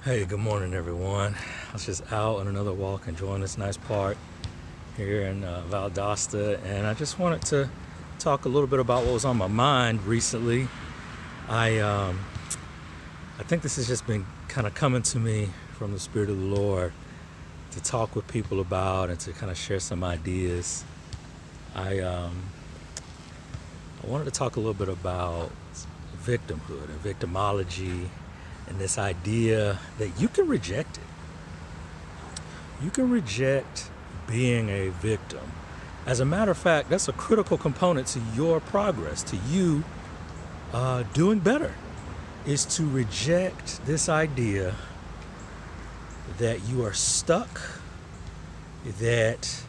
Hey, good morning, everyone. I was just out on another walk enjoying this nice park here in Valdosta, and I just wanted to talk a little bit about what was on my mind recently. I think this has just been kind of coming to me from the Spirit of the Lord to talk with people about and to kind of share some ideas. I wanted to talk a little bit about victimhood and victimology and this idea that you can reject it. You can reject being a victim. As a matter of fact, that's a critical component to your progress, to you doing better, is to reject this idea that you are stuck, that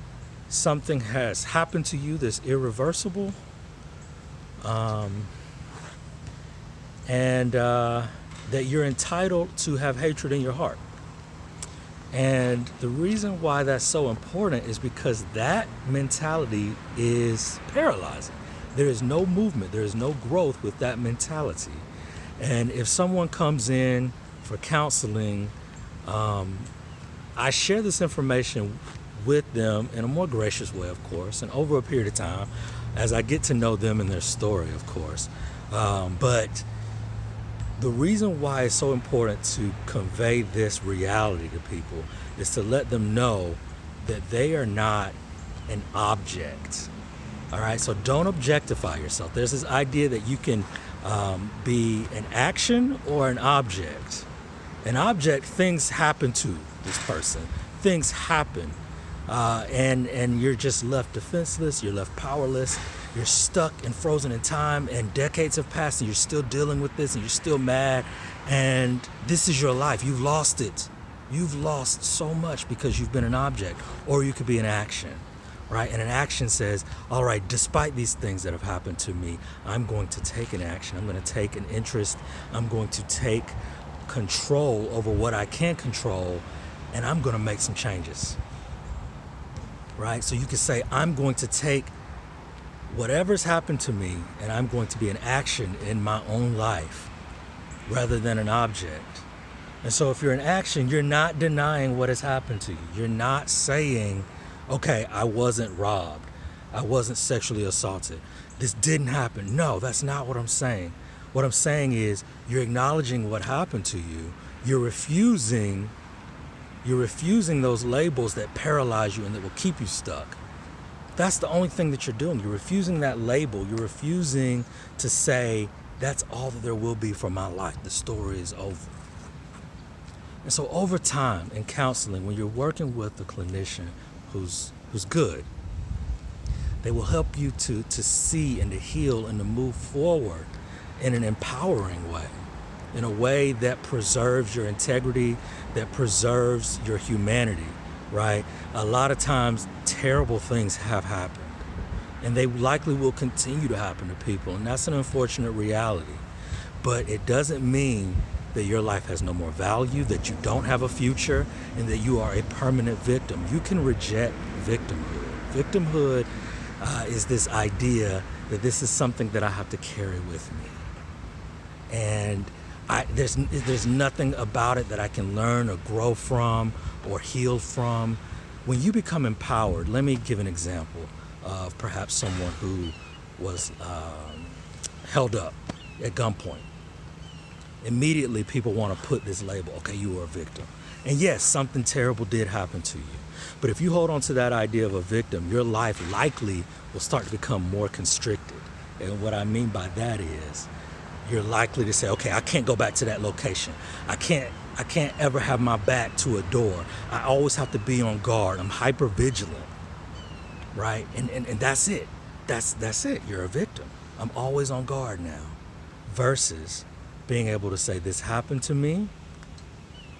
something has happened to you that's irreversible, and that you're entitled to have hatred in your heart. And the reason why that's so important is because that mentality is paralyzing. There is no movement, there is no growth with that mentality. And if someone comes in for counseling, I share this information with them in a more gracious way, of course, and over a period of time as I get to know them and their story, of course. But the reason why it's so important to convey this reality to people is to let them know that they are not an object. All right, so don't objectify yourself. There's this idea that you can be an action or an object. An object, things happen to this person. Things happen. And you're just left defenseless, you're left powerless, you're stuck and frozen in time, and decades have passed and you're still dealing with this and you're still mad, and this is your life. You've lost it. You've lost so much because you've been an object. Or you could be an action, right? And an action says, all right, despite these things that have happened to me, I'm going to take an action. I'm going to take an interest. I'm going to take control over what I can control, and I'm going to make some changes. Right? So you could say, I'm going to take whatever's happened to me and I'm going to be an action in my own life rather than an object. And so if you're an action, you're not denying what has happened to you. You're not saying, okay, I wasn't robbed. I wasn't sexually assaulted. This didn't happen. No, that's not what I'm saying. What I'm saying is you're acknowledging what happened to you. You're refusing those labels that paralyze you and that will keep you stuck. That's the only thing that you're doing. You're refusing that label. You're refusing to say, that's all that there will be for my life. The story is over. And so over time in counseling, when you're working with a clinician who's good, they will help you to see and to heal and to move forward in an empowering way, in a way that preserves your integrity, that preserves your humanity, right? A lot of times, terrible things have happened, and they likely will continue to happen to people, and that's an unfortunate reality. But it doesn't mean that your life has no more value, that you don't have a future, and that you are a permanent victim. You can reject victimhood. Victimhood is this idea that this is something that I have to carry with me. And there's nothing about it that I can learn or grow from or heal from. When you become empowered, let me give an example of perhaps someone who was held up at gunpoint. Immediately, people want to put this label, okay, you were a victim. And yes, something terrible did happen to you. But if you hold on to that idea of a victim, your life likely will start to become more constricted. And what I mean by that is, you're likely to say, okay, I can't go back to that location. I can't ever have my back to a door. I always have to be on guard. I'm hyper vigilant, right? And that's it. That's it. You're a victim. I'm always on guard now. Versus being able to say, this happened to me.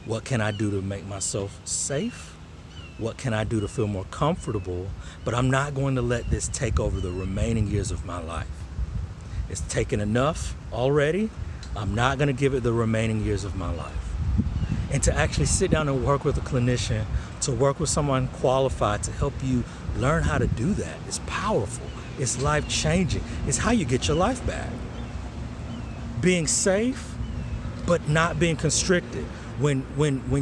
What can I do to make myself safe? What can I do to feel more comfortable? But I'm not going to let this take over the remaining years of my life. It's taken enough already. I'm not going to give it the remaining years of my life. And to actually sit down and work with a clinician, to work with someone qualified to help you learn how to do that, is powerful. It's life-changing. It's how you get your life back. Being safe, but not being constricted. When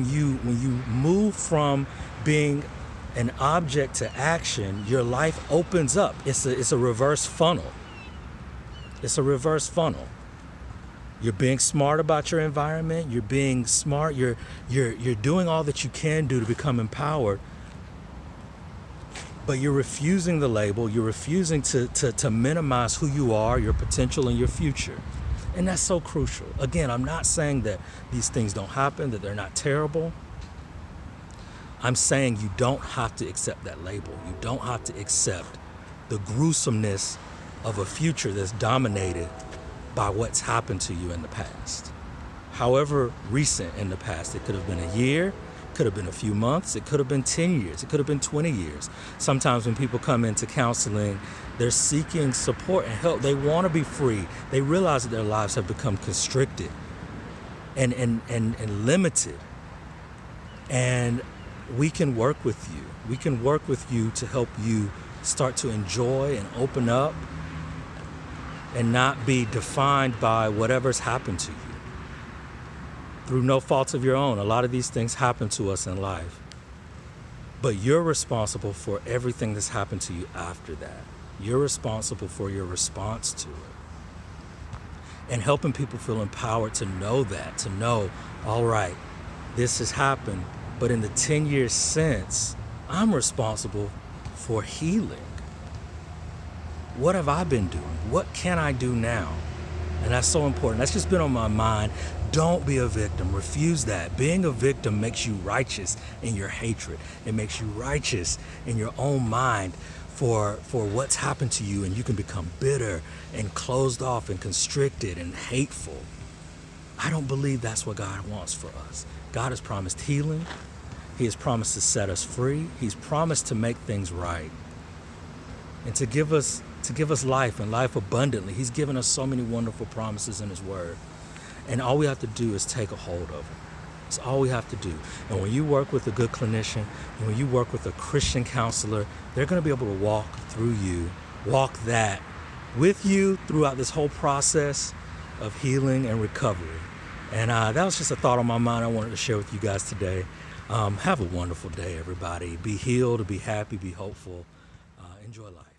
you move from being an object to action, your life opens up. It's a reverse funnel. It's a reverse funnel. You're being smart about your environment. You're being smart. You're doing all that you can do to become empowered. But you're refusing the label. You're refusing to minimize who you are, your potential, and your future. And that's so crucial. Again, I'm not saying that these things don't happen, that they're not terrible. I'm saying you don't have to accept that label. You don't have to accept the gruesomeness of a future that's dominated by what's happened to you in the past. However recent in the past, it could have been a year, could have been a few months, it could have been 10 years, it could have been 20 years. Sometimes when people come into counseling, they're seeking support and help. They want to be free. They realize that their lives have become constricted and limited. And we can work with you. We can work with you to help you start to enjoy and open up and not be defined by whatever's happened to you. Through no fault of your own, a lot of these things happen to us in life. But you're responsible for everything that's happened to you after that. You're responsible for your response to it. And helping people feel empowered to know that, to know, all right, this has happened, but in the 10 years since, I'm responsible for healing. What have I been doing? What can I do now? And that's so important. That's just been on my mind. Don't be a victim. Refuse that. Being a victim makes you righteous in your hatred. It makes you righteous in your own mind for what's happened to you, and you can become bitter and closed off and constricted and hateful. I don't believe that's what God wants for us. God has promised healing. He has promised to set us free. He's promised to make things right and to give us life and life abundantly. He's given us so many wonderful promises in His Word. And all we have to do is take a hold of them. It's all we have to do. And when you work with a good clinician, and when you work with a Christian counselor, they're going to be able to walk that with you throughout this whole process of healing and recovery. And that was just a thought on my mind I wanted to share with you guys today. Have a wonderful day, everybody. Be healed, be happy, be hopeful. Enjoy life.